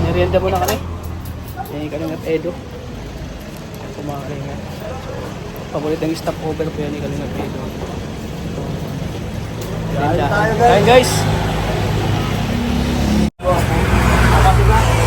Merienda muna kami. Kalingap Edo. Kumakain nga. Paboritong stopover ko yan ni Kalingap Edo. Kain guys!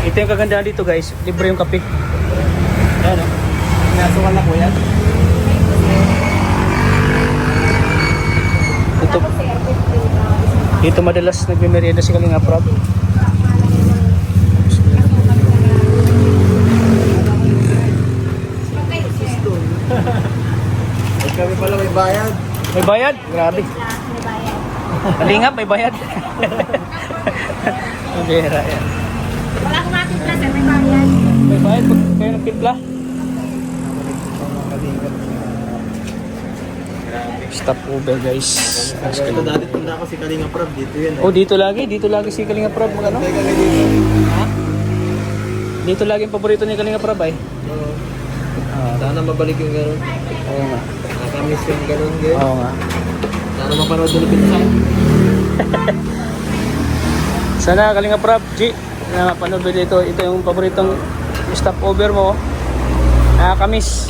Ito yung kagandahan dito guys. Libre yung kape. Ayan o. Pinasukan na po yan. Dito madalas nagme-merienda si Kalingap Rob. Kami pala may bayad. May bayad? Grabe. Kalingap, may bayad. Mabira yan. Wala akong matimpla sir, may bayad. May bayad pag kayo nagtimpla. Stop over guys. Ito dati tunda ko si Kalingap Rob dito yun. Oh, dito lagi si Kalingap Rob mag ano? Teka dito. Ha? Dito lagi yung paborito ni Kalingap Rob ay. Oo. Sana mabalik yung gano'n. Oo nga. Nakamiss yung gano'n gano'n. Oo nga. Sana mapanood ulit pinsan. Sana Kalingap Rob, G, na mapanood mo dito. Ito yung paboritong stopover mo. Nakakamiss.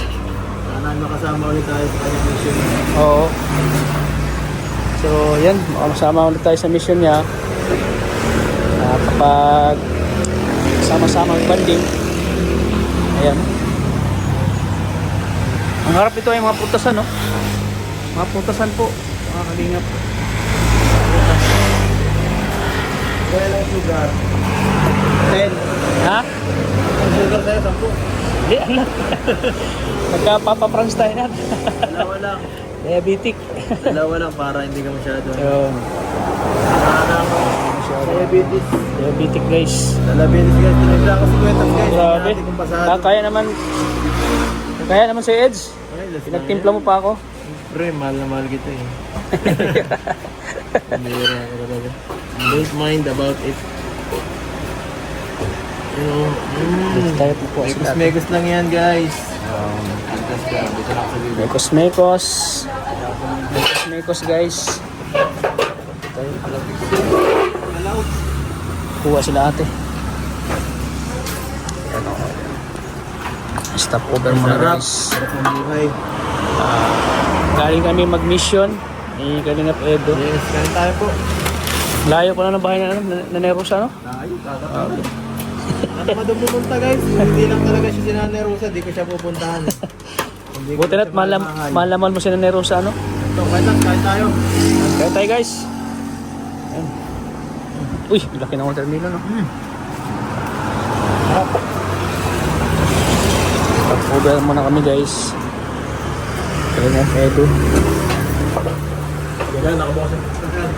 Sana makasama ulit tayo sa kanyang mission. Oo. So, yan. Makasama ulit tayo sa mission niya. Kapag sama-sama ang banding. Ayan. Ang harap ito ay mga prutasan, no? Mga prutasan po. Mga Kalingap. Kaya lang yung sugar. 10. Ha? Ang sugar tayo, 10. Hindi, alam. Magka-papa-France tayo na. Dalawa lang. Diabetic. Dalawa lang para hindi ka masyado. Yun. Diabetes. Diabetic guys. Diabetes guys. Tinigla ko 50 guys. Grabe. Hindi kung pasado. Kaya naman si Edge. Ay, last na Pinagtimpla mo pa ako. Pre, mahal na mahal kita eh. Bira ka talaga. Don't mind about it. You know, Dito tayo po sa dati. megos lang yan guys. Antas ka, dito na ako sa video. Mekos. Mekos guys. Tayo. Kuha sila ate. Stop over muna Sarap. guys. Sarap ng buhay. Galing kami mag-mission. Kalingap Edo. Yes, kain tayo po. Layo ko na ng bahay na Nerosa, no? Tayo, kakapit. Ano ka doon pupunta guys? Hindi lang talaga siya si Nanay Rosa, di ko siya pupuntahan. Hindi ko Buti na't siya malamahan. malaman mo si Nerosa, no? Ito, kain tayo. Kaya tayo guys. Ayan. Uy, laki ng watermelon, no? Stop over muna kami guys. Kalingap Edo. Yan, nakabukas ang pupuntahan.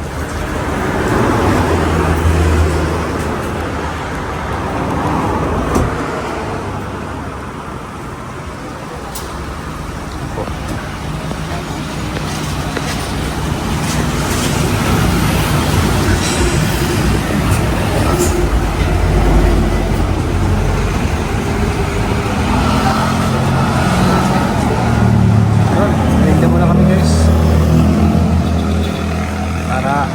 Tignan muna kami guys. Para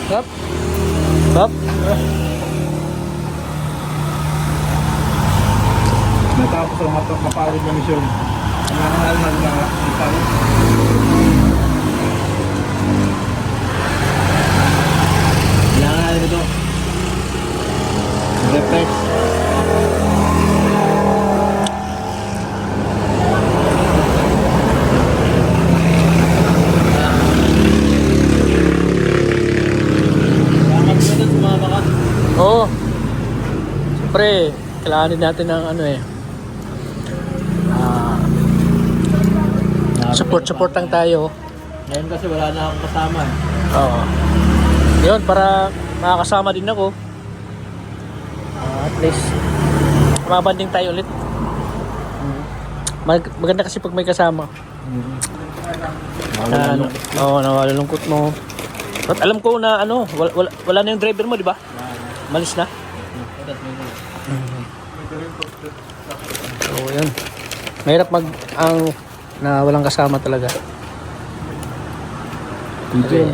Kap? Kap? Natapos ang mapapagod na misyon. Nangangalan na ikaw. Kailangan ito. Reflex. Oo. Siyempre, kailangan din natin ng ano eh. Support lang tayo. Ngayon kasi wala na akong kasama eh. Oo. Yun, para makakasama din ako. At least, mabanding tayo ulit. Maganda kasi pag may kasama. Nawalulungkot mo. At alam ko na ano, wala na yung driver mo, di ba? Malis na. So yun. Mahirap ang na walang kasama talaga. DJ.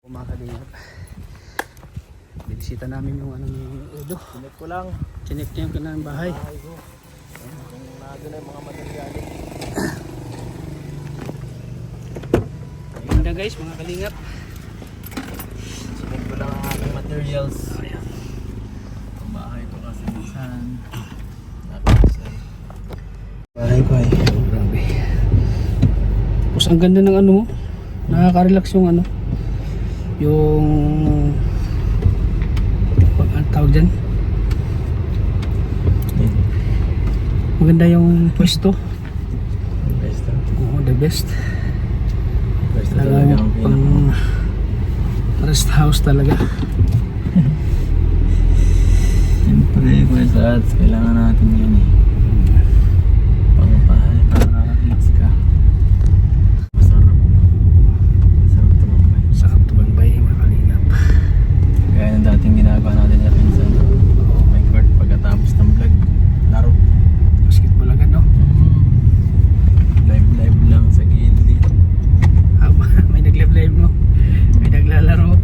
Kumakalingap. Binisita namin yung ano ni Edo. Sinet ko lang. Chinek niya yung kanilang bahay. Bahay ko. Kung nado na yung mga materyales. Ayun na guys, mga kalingap. Sinet ko lang ang aking materials. Ang bahay ko kasi minsan napakasay. Bahay ko ay. Grabe. Tapos ang ganda ng ano mo. Nakaka-relax yung ano. Yung ang tawag dyan. Maganda yung pwesto. Best. Oo, the best. Best talaga Talagang ang pang rest house talaga. Siyempre, kuya Sats, kailangan natin yan eh. Pangpahay, para-relax ka. Masarap. Masarap tumambay. Sarap tumambay mga kalingap. Gaya ng dating ginagawa natin sa pinsan. May court pagkatapos ng vlog. Laro. Basketball agad no? Live lang sa gilid. May nag-live mo. May naglalaro.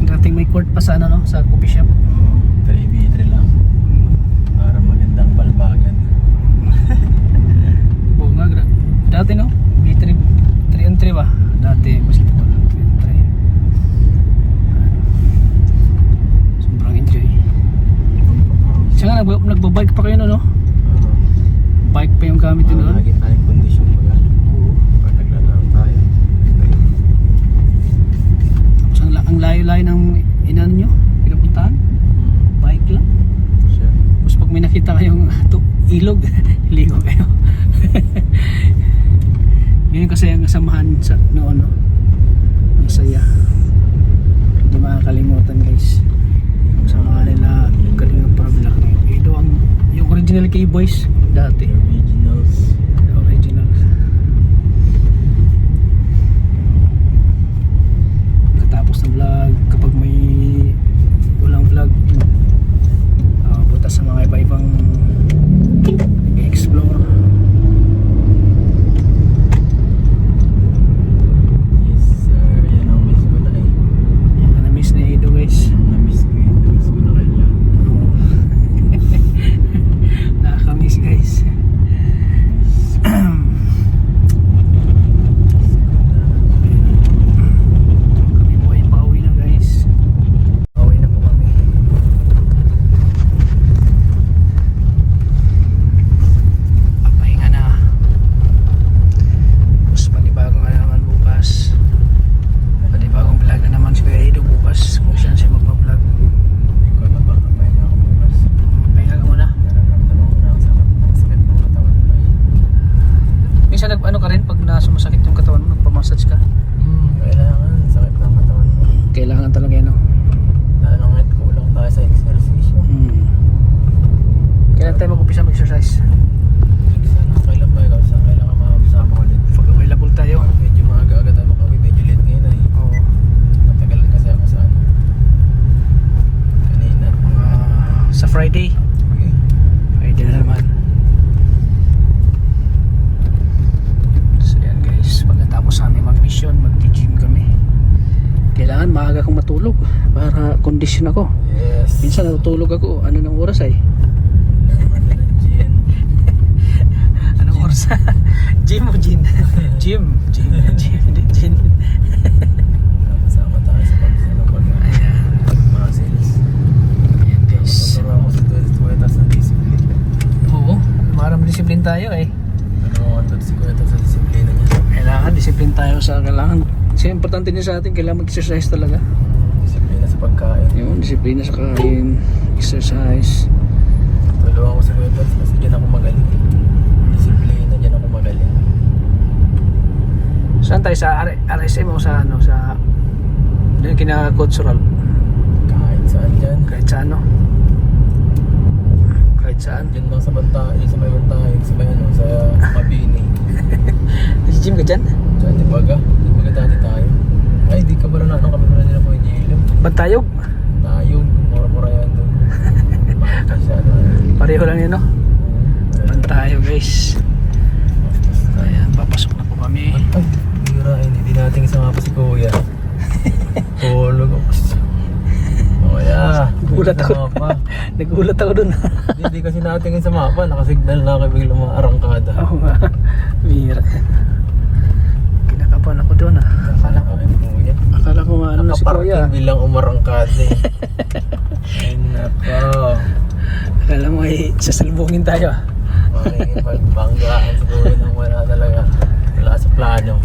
Dating may court pa sa ano no? Sa coffee shop. 3v3 lang. Para magandang balbagan. Oo nga, dati no? B3 on 3 ba? Dati basketball 3 on 3. Sobrang enjoy. Siya nga, nagbabike pa kayo no? Bike pa yung gamit yun no? Lagi tayong kondisyon baga. Oo. Pag naglalaro tayo. Tapos ang layo-layo ng inan nyo, pinupuntahan, bike lang. Siya. Tapos pag may nakita kayong ilog, ligo kayo. Ganyan kasi ang kasamahan sa noon no? Ang saya. Hindi makakalimutan guys. Kasama nila Kalingap Prablak. Ito ang yung original K-Boys dati. Originals. Original. Katapos ng vlog, kapag may walang vlog, punta sa mga iba-ibang nag-explore. Yes sir. Yan ang miss ko na eh. Yan ang na-miss ni Edo guys. Na-miss ko yun. Na-miss ko na kaya. Nakakamiss guys. Kami po ay pauwi na guys. Pauwi na po kami. Papahinga na. Tapos panibagong ano naman bukas. Panibagong vlog na naman si Kuya Edo bukas. Kung saan siya magpa-vlog. Hindi ko alam baka may nga ako bukas. Pahinga ka muna. Nararamdaman ko na ang sakit ng katawan ko eh. Minsan nag-ano ka rin pag nasumasakit yung katawan mo, nagpamassage ka. Kailangan. Sakit ng katawan mo. Kailangan talaga yan, no? Nanangit kulang tayo sa exercise. Kailan tayo mag-upisa mag-exercise? Sana kailan ba ikaw? Saan kailangan makasama ko ulit? Pag available tayo. Medyo maaga-agad ako kami. Medyo late ngayon eh. Oo. Matagalan kasi ako sa ano. Kanina. Sa Friday. Okay. Friday na naman. So yan guys, pagkatapos namin mag-mission, mag-gym kami. Kailangan maaga kong matulog para kondisyon ako. Yes. Minsan natutulog ako, ano ng oras ay? Gin. Anong oras? Gym o gin? Gym. Gym. Kasama tayo sa pag-muscles. Ayan guys. Tuturo ako sa tuwetas ng discipline. Oo, marami disiplin tayo eh. Ano ako si Kuya sa disiplina niya. Kailangan disiplin tayo sa kailangan. Kasi importante din sa atin, kailangan mag-exercise talaga. Disiplina sa pagkain. Yun, disiplina sa kain, exercise. Tulungan ko sa Kuya kasi dyan ako magaling. Disiplina, dyan ako magaling. Saan tayo? Sa RSM o sa ano? Sa doon kina-cultural? Kahit saan dyan. Kahit sa ano? Kahit Kahit saan. Diyan lang sa Bantay, sa may Bantay, sa may ano, sa Mabini. Nag-gym ka dyan? Diyan, di baga dati tayo. Ay, di ka ba na kami na nila po yung Gilo. Bantayog? Tayo, mura-mura yan doon. Mahal kasi ano. Pareho lang yun, no? Bantayog, guys. Ayan, papasok na po kami. Ay, bira, hindi natin isama pa si Kuya. Tulog ako. Nagulat ako. Nagulat ako dun. Hindi kasi natin sa mapa, nakasignal na kayo biglang mga arangkada. Oo nga. Bira. Kinakapan ako dun, ah. Akala ko ano na si Kuya. Nakaparking bilang umarangkada eh. Ay nako. Akala mo ay sasalubungin tayo, ah. Banggaan siguro nang wala talaga. Wala sa plano.